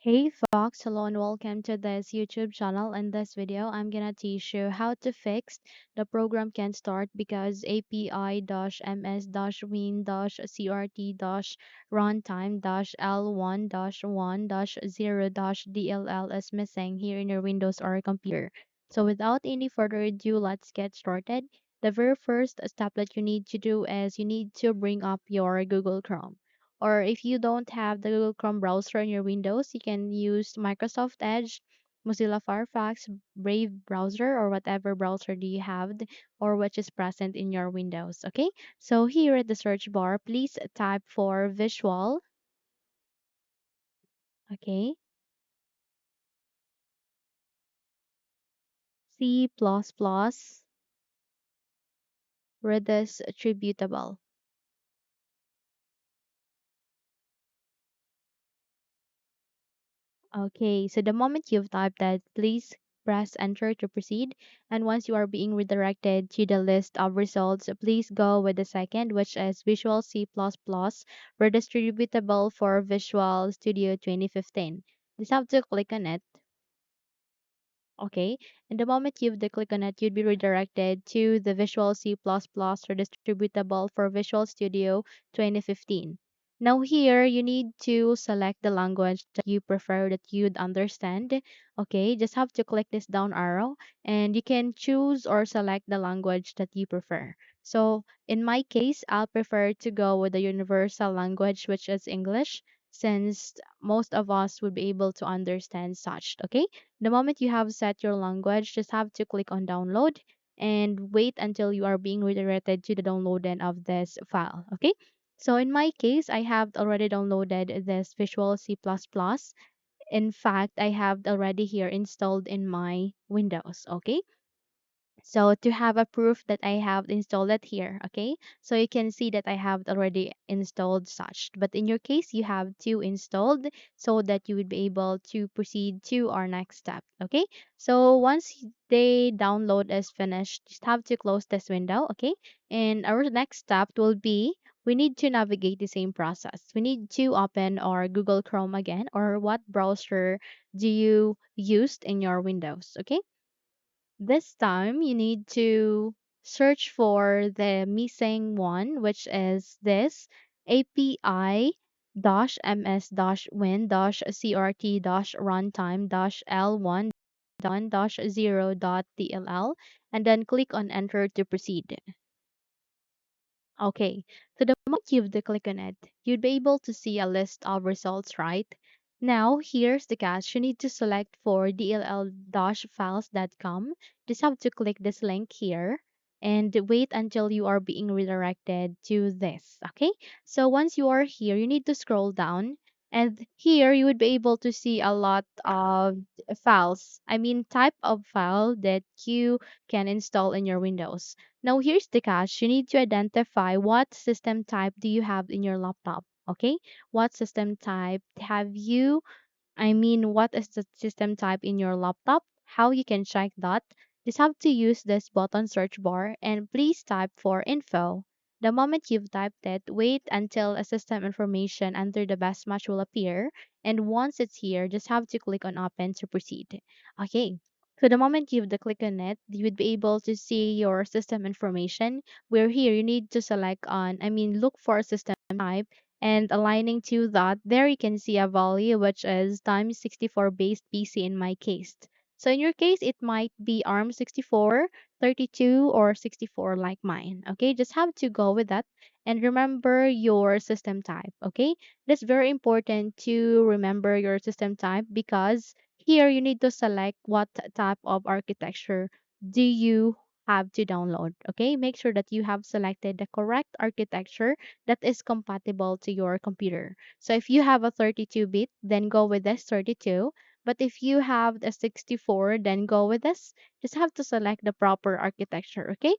Hey Fox, hello and welcome to this YouTube channel. In this video, I'm gonna teach you how to fix the program can't start because api-ms-win-crt-runtime-l1-1-0-dll is missing here in your Windows or computer. So without any further ado, let's get started. The very first step that you need to do is you need to bring up your Google Chrome. Or if you don't have the Google Chrome browser in your Windows, you can use Microsoft Edge, Mozilla Firefox, Brave browser, or whatever browser do you have or which is present in your Windows. Okay, so here at the search bar, please type for Visual. Okay, C++ redistributable. Okay, so the moment you've typed that, please press enter to proceed. And once you are being redirected to the list of results, please go with the second, which is Visual C++ redistributable for Visual Studio 2015. Just have to click on it. Okay, and the moment you've click on it, you'd be redirected to the Visual C++ or distributable for Visual Studio 2015. Now here, you need to select the language that you prefer that you'd understand. Okay, just have to click this down arrow and you can choose or select the language that you prefer. So in my case, I'll prefer to go with the universal language, which is English, since most of us would be able to understand such. Okay, the moment you have set your language, just have to click on download and wait until you are being redirected to the downloading of this file. Okay. So in my case, I have already downloaded this Visual C++. In fact, I have already here installed in my Windows. Okay. So to have a proof that I have installed it here, okay? So you can see that I have already installed such. But in your case, you have to installed so that you would be able to proceed to our next step, okay? So once the download is finished, just have to close this window, okay? And our next step will be we need to navigate the same process. We need to open our Google Chrome again, or what browser do you used in your Windows, okay? This time you need to search for the missing one, which is this api-ms-win-crt-runtime-l1-1-0.dll and then click on enter to proceed. Okay, so the moment you've click on it, you'd be able to see a list of results, right? Now, here's the catch. You need to select for dll-files.com. Just have to click this link here and wait until you are being redirected to this. Okay, so once you are here, you need to scroll down. And here you would be able to see a lot of files. I mean, type of file that you can install in your Windows. Now here's the catch. You need to identify what system type do you have in your laptop. Okay? What system type have you what is the system type in your laptop? How you can check that? Just have to use this button search bar and please type for info. The moment you've typed it, wait until a system information under the best match will appear. And once it's here, just have to click on open to proceed. Okay. So the moment you've click on it, you would be able to see your system information. Where here you need to select on, look for a system type and aligning to that, there you can see a value which is times 64 based PC in my case. So in your case, it might be ARM 64, 32, or 64 like mine. Okay, just have to go with that and remember your system type. Okay, that's very important to remember your system type because here you need to select what type of architecture do you have to download. Okay, make sure that you have selected the correct architecture that is compatible to your computer. So if you have a 32-bit, then go with this 32. But if you have a 64, then go with this. Just have to select the proper architecture, okay?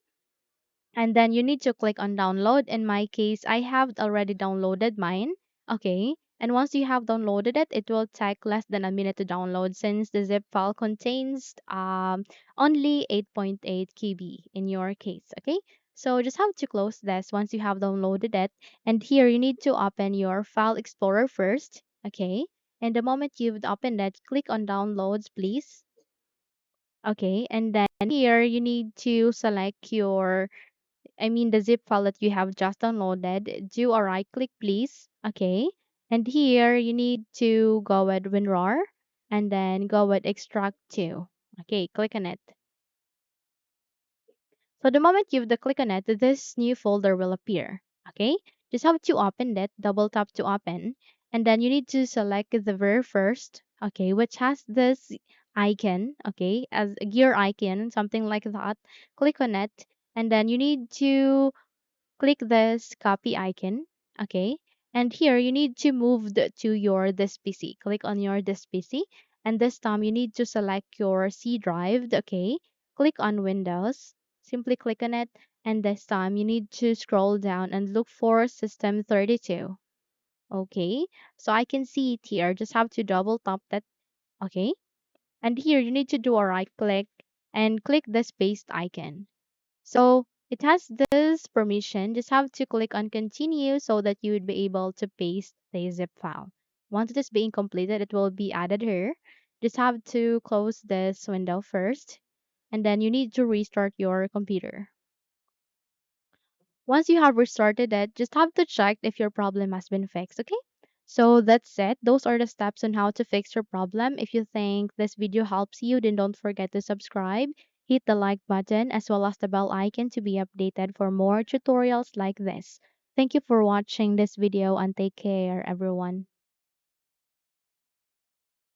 And then you need to click on download. In my case, I have already downloaded mine. Okay. And once you have downloaded it, it will take less than a minute to download since the zip file contains only 8.8 KB in your case. Okay. So just have to close this once you have downloaded it. And here you need to open your file explorer first. Okay. And the moment you've opened it, click on downloads, please. Okay, and then here you need to select the zip file that you have just downloaded. Do a right click, please. Okay, and here you need to go with WinRAR and then go with extract to. Okay, click on it. So the moment you've the click on it, this new folder will appear. Okay, just have to open it, double tap to open, and then you need to select the very first, okay, which has this icon, okay, as a gear icon, something like that. Click on it, and then you need to click this copy icon, okay, and here you need to move to your this PC. Click on your this PC, and this time you need to select your C drive, okay. Click on Windows, simply click on it, and this time you need to scroll down and look for System 32. Okay, so I can see it here. Just have to double tap that, okay, and here you need to do a right click and click this paste icon. So it has this permission. Just have to click on continue so that you would be able to paste the zip file. Once it is being completed, it will be added here. Just have to close this window first, and then you need to restart your computer. Once you have restarted it, just have to check if your problem has been fixed, okay? So that's it. Those are the steps on how to fix your problem. If you think this video helps you, then don't forget to subscribe, hit the like button, as well as the bell icon to be updated for more tutorials like this. Thank you for watching this video and take care, everyone.